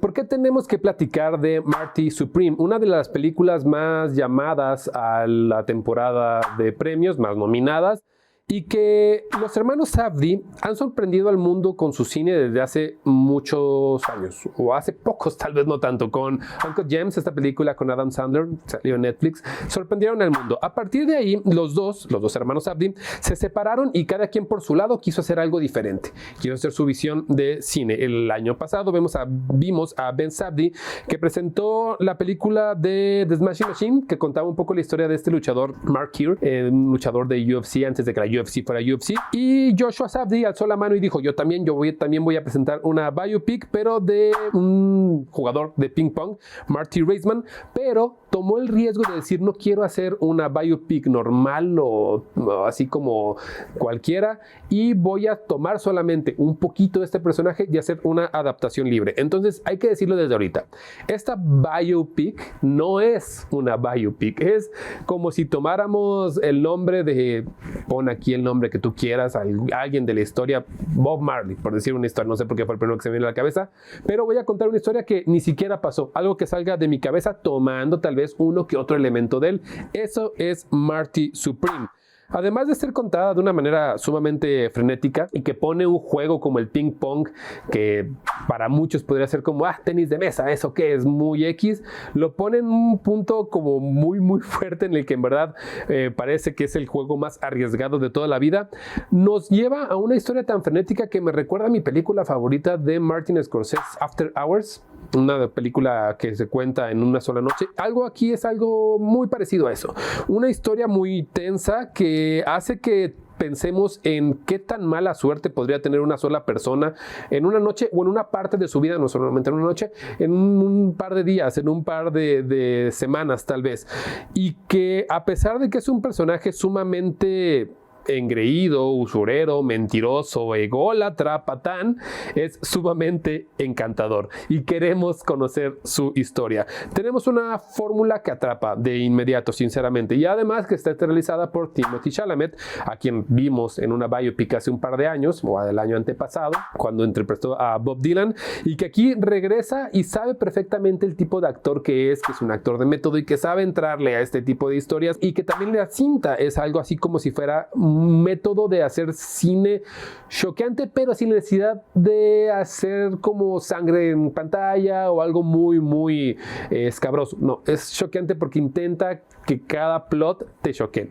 ¿Por qué tenemos que platicar de Marty Supreme? Una de las películas más llamadas a la temporada de premios, más nominadas, y que los hermanos Safdie han sorprendido al mundo con su cine desde hace muchos años, o hace pocos, tal vez no tanto, con Uncut Gems, esta película con Adam Sandler, salió en Netflix, sorprendieron al mundo. A partir de ahí, los dos hermanos Safdie, se separaron y cada quien por su lado quiso hacer algo diferente, quiso hacer su visión de cine. El año pasado vimos a Ben Safdie, que presentó la película de The Smashing Machine, que contaba un poco la historia de este luchador, Mark Keir, un luchador de UFC antes de que la UFC fuera UFC, y Joshua Safdie alzó la mano y dijo, yo también voy a presentar una biopic, pero de un jugador de ping pong, Marty Raisman, pero tomó el riesgo de decir, no quiero hacer una biopic normal o así como cualquiera, y voy a tomar solamente un poquito de este personaje y hacer una adaptación libre. Entonces hay que decirlo desde ahorita, esta biopic no es una biopic, es como si tomáramos el nombre de, pon aquí el nombre que tú quieras, alguien de la historia, Bob Marley, por decir una historia, no sé por qué fue el primero que se me viene a la cabeza, pero voy a contar una historia que ni siquiera pasó, algo que salga de mi cabeza tomando tal vez uno que otro elemento de él. Eso es Marty Supreme. Además de ser contada de una manera sumamente frenética y que pone un juego como el ping pong, que para muchos podría ser como, tenis de mesa, eso que es muy X, lo pone en un punto como muy fuerte en el que en verdad parece que es el juego más arriesgado de toda la vida. Nos lleva a una historia tan frenética que me recuerda a mi película favorita de Martin Scorsese, After Hours, una película que se cuenta en una sola noche. Algo aquí es algo muy parecido a eso. Una historia muy tensa que hace que pensemos en qué tan mala suerte podría tener una sola persona en una noche o en una parte de su vida, no solamente en una noche, en un par de días, en un par de semanas tal vez. Y que a pesar de que es un personaje sumamente engreído, usurero, mentiroso, ególatra, patán, es sumamente encantador y queremos conocer su historia. Tenemos una fórmula que atrapa de inmediato, sinceramente, y además que está realizada por Timothée Chalamet, a quien vimos en una biopic hace un par de años, o del año antepasado, cuando interpretó a Bob Dylan, y que aquí regresa y sabe perfectamente el tipo de actor que es un actor de método y que sabe entrarle a este tipo de historias, y que también la cinta es algo así como si fuera un método de hacer cine choqueante, pero sin necesidad de hacer como sangre en pantalla o algo muy escabroso. No, es choqueante porque intenta que cada plot te choque.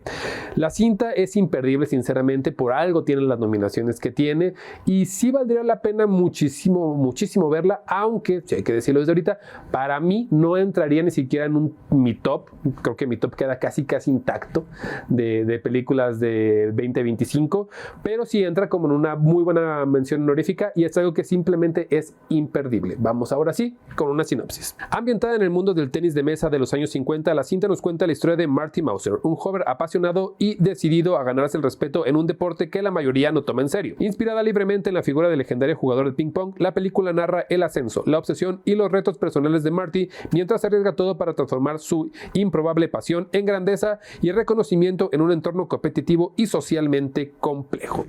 La cinta es imperdible, sinceramente, por algo tiene las nominaciones que tiene, y sí valdría la pena muchísimo verla, aunque, si hay que decirlo desde ahorita, para mí no entraría ni siquiera en mi top. Creo que mi top queda casi intacto de películas de 2025, pero sí entra como en una muy buena mención honorífica, y es algo que simplemente es imperdible. Vamos ahora sí con una sinopsis. Ambientada en el mundo del tenis de mesa de los años 50, la cinta nos cuenta la historia de Marty Mauser, un joven apasionado y decidido a ganarse el respeto en un deporte que la mayoría no toma en serio. Inspirada libremente en la figura del legendario jugador de ping pong, la película narra el ascenso, la obsesión y los retos personales de Marty mientras arriesga todo para transformar su improbable pasión en grandeza y reconocimiento en un entorno competitivo y socialmente complejo.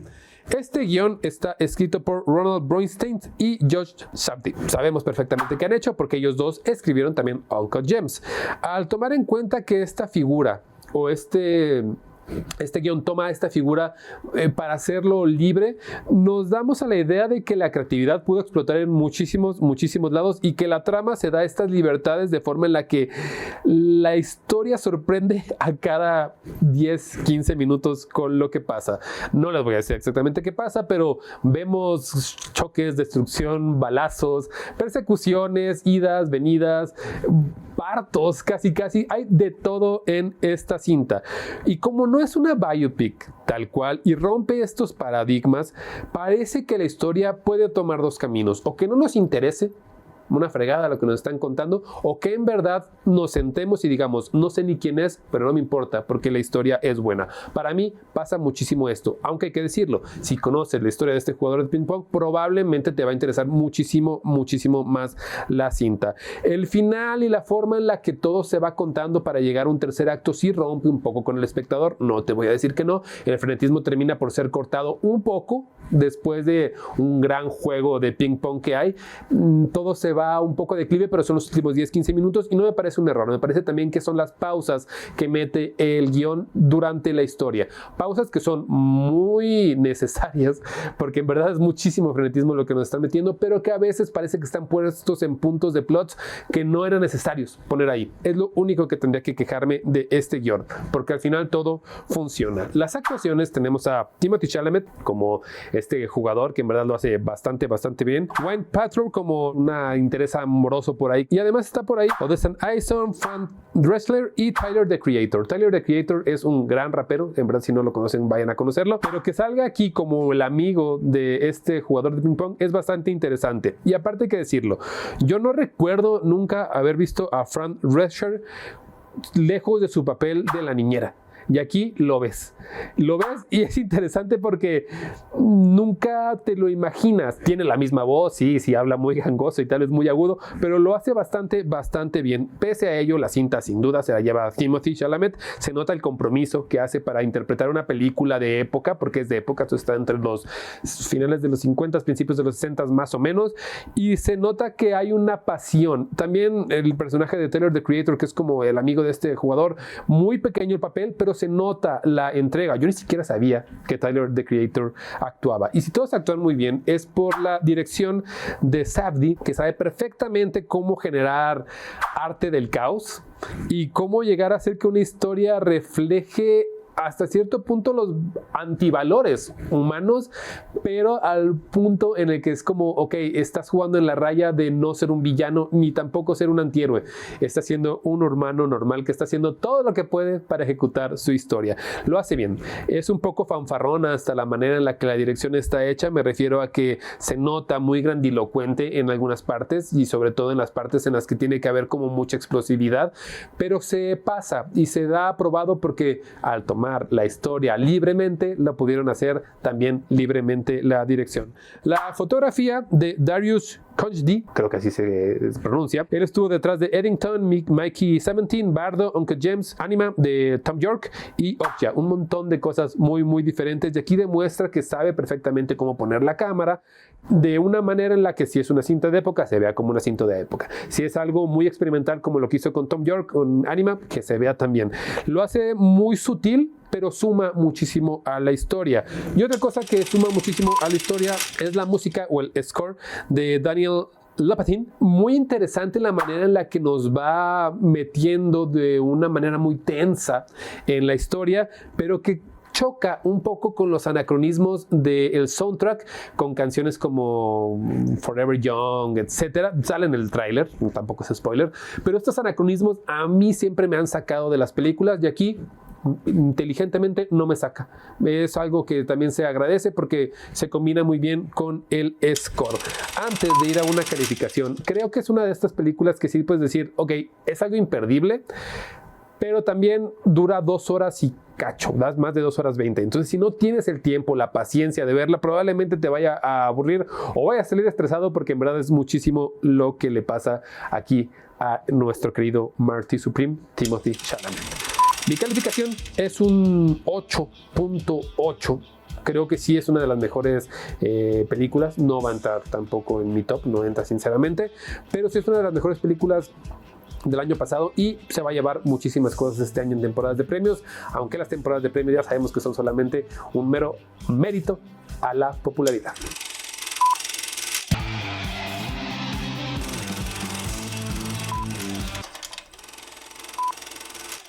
Este guión está escrito por Ronald Bornstein y Josh Safdie. Sabemos perfectamente qué han hecho porque ellos dos escribieron también Uncut Gems. Al tomar en cuenta que esta figura o este guión toma esta figura para hacerlo libre, nos damos a la idea de que la creatividad pudo explotar en muchísimos lados, y que la trama se da estas libertades de forma en la que la historia sorprende a cada 10-15 minutos con lo que pasa. No les voy a decir exactamente qué pasa, pero vemos choques, destrucción, balazos, persecuciones, idas, venidas, partos, casi hay de todo en esta cinta. Y como no es una biopic tal cual y rompe estos paradigmas, parece que la historia puede tomar dos caminos: o que no nos interese una fregada lo que nos están contando, o que en verdad nos sentemos y digamos, no sé ni quién es, pero no me importa porque la historia es buena. Para mí pasa muchísimo esto, aunque hay que decirlo, si conoces la historia de este jugador de ping pong, probablemente te va a interesar muchísimo más la cinta. El final y la forma en la que todo se va contando para llegar a un tercer acto sí rompe un poco con el espectador, no te voy a decir que no. El frenetismo termina por ser cortado un poco, después de un gran juego de ping pong que hay, todo se va un poco de declive, pero son los últimos 10-15 minutos y no me parece un error. Me parece también que son las pausas que mete el guión durante la historia. Pausas que son muy necesarias porque en verdad es muchísimo frenetismo lo que nos están metiendo, pero que a veces parece que están puestos en puntos de plots que no eran necesarios poner ahí. Es lo único que tendría que quejarme de este guión, porque al final todo funciona. Las actuaciones, tenemos a Timothée Chalamet como este jugador que en verdad lo hace bastante bien. Gwyneth Paltrow como una interés amoroso por ahí. Y además está por ahí Odessa Ison, Fran Drescher y Tyler, the Creator. Tyler, the Creator es un gran rapero. En verdad, si no lo conocen, vayan a conocerlo. Pero que salga aquí como el amigo de este jugador de ping pong es bastante interesante. Y aparte hay que decirlo, yo no recuerdo nunca haber visto a Fran Drescher lejos de su papel de la niñera. Y aquí lo ves y es interesante porque nunca te lo imaginas. Tiene la misma voz, sí, habla muy gangoso y tal, es muy agudo, pero lo hace bastante bien. Pese a ello, la cinta sin duda se la lleva a Timothée Chalamet. Se nota el compromiso que hace para interpretar una película de época, porque es de época, esto está entre los finales de los 50, principios de los 60 más o menos, y se nota que hay una pasión. También el personaje de Tyler, the Creator, que es como el amigo de este jugador, muy pequeño el papel, pero se nota la entrega. Yo ni siquiera sabía que Tyler, the Creator, actuaba. Y si todos actúan muy bien, es por la dirección de Safdie, que sabe perfectamente cómo generar arte del caos y cómo llegar a hacer que una historia refleje hasta cierto punto los antivalores humanos, pero al punto en el que es como, ok, estás jugando en la raya de no ser un villano ni tampoco ser un antihéroe. Estás siendo un humano normal que está haciendo todo lo que puede para ejecutar su historia. Lo hace bien. Es un poco fanfarrona hasta la manera en la que la dirección está hecha. Me refiero a que se nota muy grandilocuente en algunas partes y sobre todo en las partes en las que tiene que haber como mucha explosividad, pero se pasa y se da aprobado porque al tomar la historia libremente, la pudieron hacer también libremente la dirección. La fotografía de Darius Khondji, creo que así se pronuncia. Él estuvo detrás de Eddington, Mikey 17, Bardo, Uncle James, Anima de Tom York y Okja. Un montón de cosas muy diferentes. Y aquí demuestra que sabe perfectamente cómo poner la cámara de una manera en la que si es una cinta de época, se vea como una cinta de época. Si es algo muy experimental como lo que hizo con Tom York, con Anima, que se vea también. Lo hace muy sutil, pero suma muchísimo a la historia. Y otra cosa que suma muchísimo a la historia es la música o el score de Daniel Lopatin. Muy interesante la manera en la que nos va metiendo de una manera muy tensa en la historia, pero que choca un poco con los anacronismos del soundtrack, con canciones como Forever Young, etcétera. Sale en el tráiler, tampoco es spoiler, pero estos anacronismos a mí siempre me han sacado de las películas y aquí inteligentemente no me saca. Es algo que también se agradece porque se combina muy bien con el score. Antes de ir a una calificación, creo que es una de estas películas que sí puedes decir, ok, es algo imperdible, pero también dura 2 horas y cacho, das más de 2 horas 20. Entonces, si no tienes el tiempo, la paciencia de verla, probablemente te vaya a aburrir o vaya a salir estresado porque en verdad es muchísimo lo que le pasa aquí a nuestro querido Marty Supreme, Timothée Chalamet. Mi calificación es un 8.8. Creo que sí es una de las mejores películas. No va a entrar tampoco en mi top, no entra sinceramente, pero sí es una de las mejores películas del año pasado y se va a llevar muchísimas cosas este año en temporadas de premios, aunque las temporadas de premios ya sabemos que son solamente un mero mérito a la popularidad.